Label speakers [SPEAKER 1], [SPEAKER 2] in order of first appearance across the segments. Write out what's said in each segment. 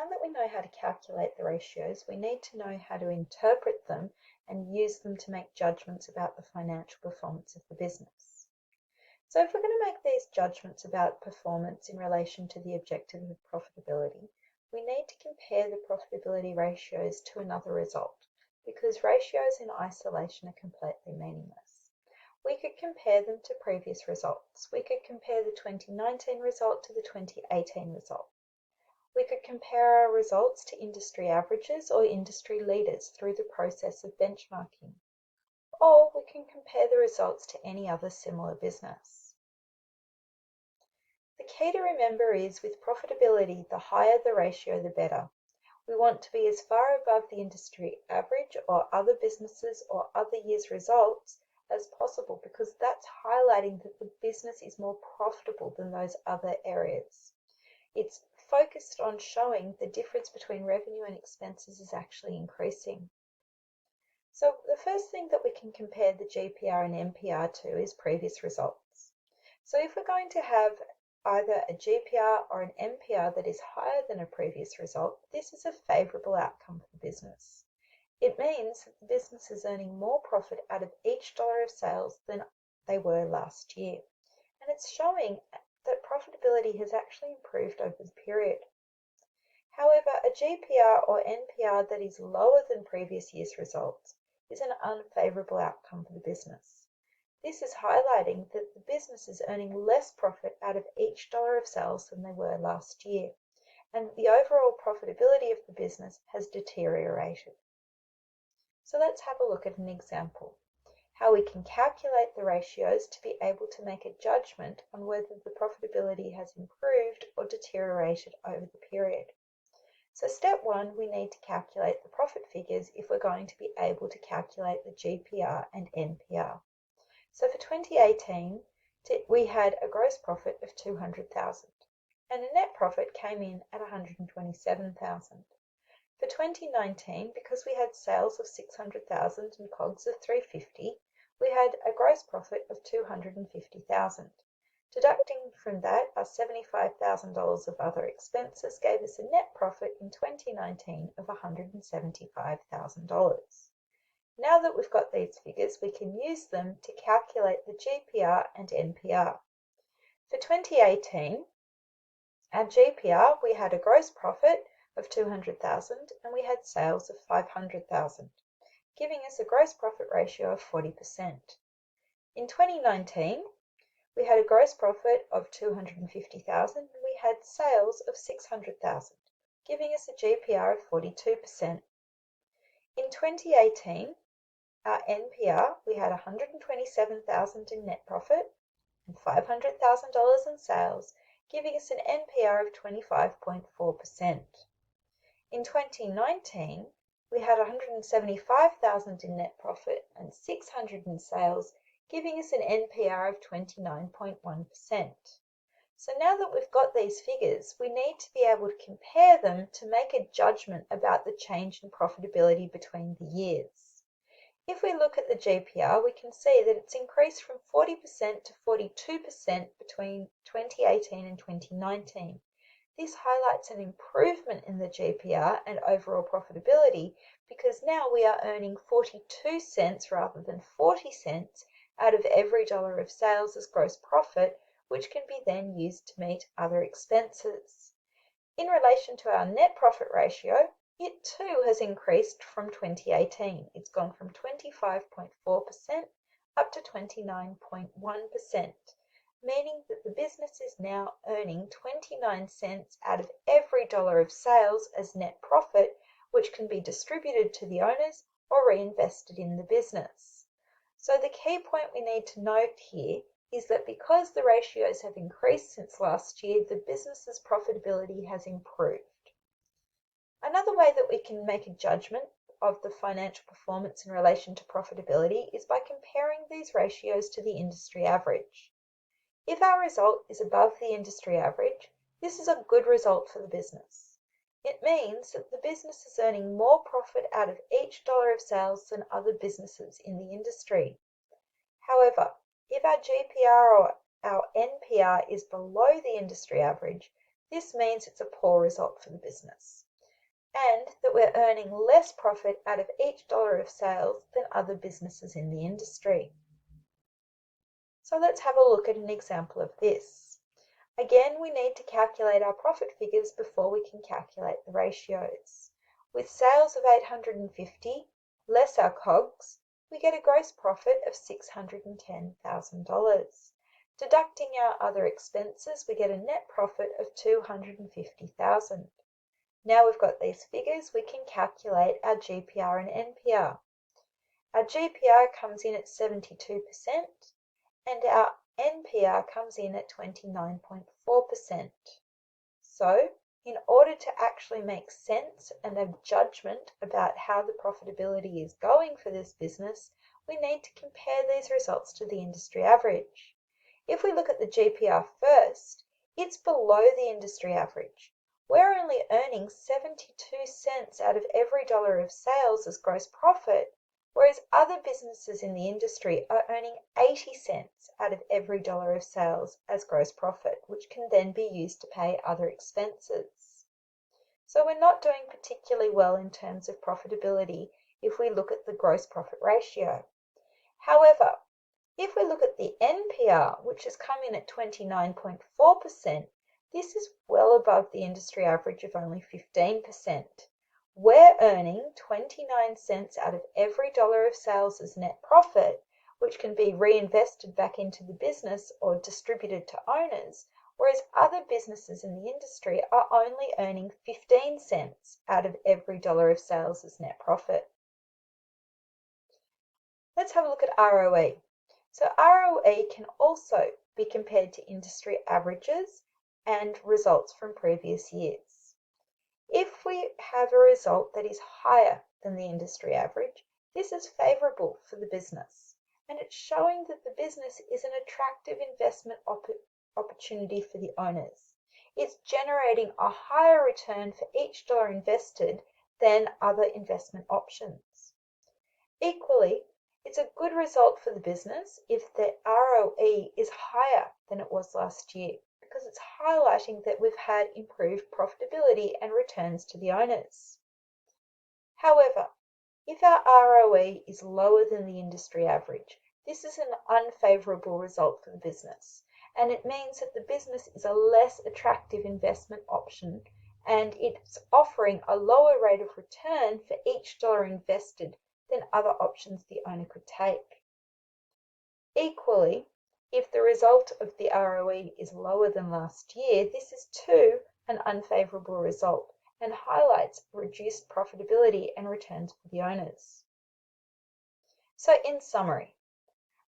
[SPEAKER 1] now that we know how to calculate the ratios, we need to know how to interpret them and use them to make judgments about the financial performance of the business. So if we're going to make these judgments about performance in relation to the objective of profitability, we need to compare the profitability ratios to another result, because ratios in isolation are completely meaningless. We could compare them to previous results. We could compare the 2019 result to the 2018 result. We could compare our results to industry averages or industry leaders through the process of benchmarking. Or we can compare the results to any other similar business. The key to remember is with profitability, the higher the ratio, the better. We want to be as far above the industry average or other businesses or other years' results as possible, because that's highlighting that the business is more profitable than those other areas. It's focused on showing the difference between revenue and expenses is actually increasing. So the first thing that we can compare the GPR and MPR to is previous results. So if we're going to have either a GPR or an MPR that is higher than a previous result, this is a favourable outcome for the business. It means that the business is earning more profit out of each dollar of sales than they were last year. And it's showing that profitability has actually improved over the period. However, a GPR or NPR that is lower than previous year's results is an unfavourable outcome for the business. This is highlighting that the business is earning less profit out of each dollar of sales than they were last year, and the overall profitability of the business has deteriorated. So let's have a look at an example, how we can calculate the ratios to be able to make a judgment on whether the profitability has improved or deteriorated over the period. So step one, we need to calculate the profit figures if we're going to be able to calculate the GPR and NPR. So for 2018, we had a gross profit of $200,000 and a net profit came in at $127,000. For 2019, because we had sales of $600,000 and COGS of $350,000, we had a gross profit of $250,000. Deducting from that our $75,000 of other expenses gave us a net profit in 2019 of $175,000. Now that we've got these figures, we can use them to calculate the GPR and NPR. For 2018, our GPR, we had a gross profit of $200,000 and we had sales of $500,000, giving us a gross profit ratio of 40%. In 2019, we had a gross profit of $250,000 and we had sales of $600,000, giving us a GPR of 42%. In 2018, our NPR, we had $127,000 in net profit and $500,000 in sales, giving us an NPR of 25.4%. In 2019, we had $175,000 in net profit and $600,000 in sales, giving us an NPR of 29.1%. So now that we've got these figures, we need to be able to compare them to make a judgment about the change in profitability between the years. If we look at the GPR, we can see that it's increased from 40% to 42% between 2018 and 2019. This highlights an improvement in the GPR and overall profitability because now we are earning 42 cents rather than 40 cents out of every dollar of sales as gross profit, which can be then used to meet other expenses. In relation to our net profit ratio, it too has increased from 2018. It's gone from 25.4% up to 29.1%, meaning that the business is now earning 29 cents out of every dollar of sales as net profit, which can be distributed to the owners or reinvested in the business. So the key point we need to note here is that because the ratios have increased since last year, the business's profitability has improved. Another way that we can make a judgment of the financial performance in relation to profitability is by comparing these ratios to the industry average. If our result is above the industry average, this is a good result for the business. It means that the business is earning more profit out of each dollar of sales than other businesses in the industry. However, if our GPR or our NPR is below the industry average, this means it's a poor result for the business. and that we're earning less profit out of each dollar of sales than other businesses in the industry. So let's have a look at an example of this. Again, we need to calculate our profit figures before we can calculate the ratios. With sales of $850 less our COGS, we get a gross profit of $610,000. Deducting our other expenses, we get a net profit of $250,000. Now we've got these figures, we can calculate our GPR and NPR. Our GPR comes in at 72% and our NPR comes in at 29.4%. So, in order to actually make sense and have judgment about how the profitability is going for this business, we need to compare these results to the industry average. If we look at the GPR first, it's below the industry average. We're only earning 72 cents out of every dollar of sales as gross profit, whereas other businesses in the industry are earning 80 cents out of every dollar of sales as gross profit, which can then be used to pay other expenses. So we're not doing particularly well in terms of profitability if we look at the gross profit ratio. However, if we look at the NPR, which has come in at 29.4%, this is well above the industry average of only 15%. We're earning 29 cents out of every dollar of sales as net profit, which can be reinvested back into the business or distributed to owners, whereas other businesses in the industry are only earning 15 cents out of every dollar of sales as net profit. Let's have a look at ROE. So ROE can also be compared to industry averages and results from previous years. If we have a result that is higher than the industry average, this is favorable for the business, and it's showing that the business is an attractive investment opportunity for the owners. It's generating a higher return for each dollar invested than other investment options. Equally, it's a good result for the business if the ROE is higher than it was last year, because it's highlighting that we've had improved profitability and returns to the owners. However, if our ROE is lower than the industry average, this is an unfavorable result for the business, and it means that the business is a less attractive investment option and it's offering a lower rate of return for each dollar invested than other options the owner could take. Equally, if the result of the ROE is lower than last year, this is too an unfavorable result and highlights reduced profitability and returns for the owners. So in summary,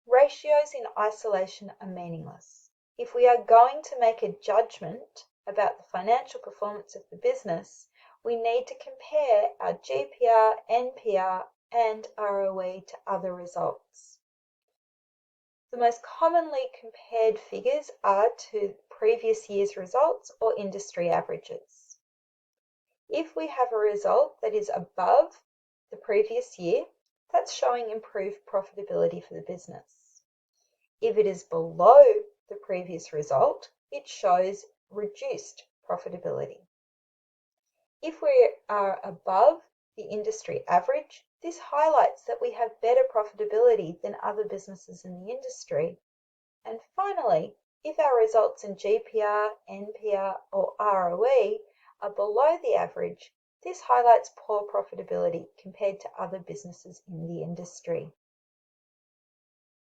[SPEAKER 1] ratios in isolation are meaningless. If we are going to make a judgment about the financial performance of the business, we need to compare our GPR, NPR, and ROE to other results. The most commonly compared figures are to previous year's results or industry averages. If we have a result that is above the previous year, that's showing improved profitability for the business. If it is below the previous result, it shows reduced profitability. If we are above the industry average, this highlights that we have better profitability than other businesses in the industry. And finally, if our results in GPR, NPR, or ROE are below the average, this highlights poor profitability compared to other businesses in the industry.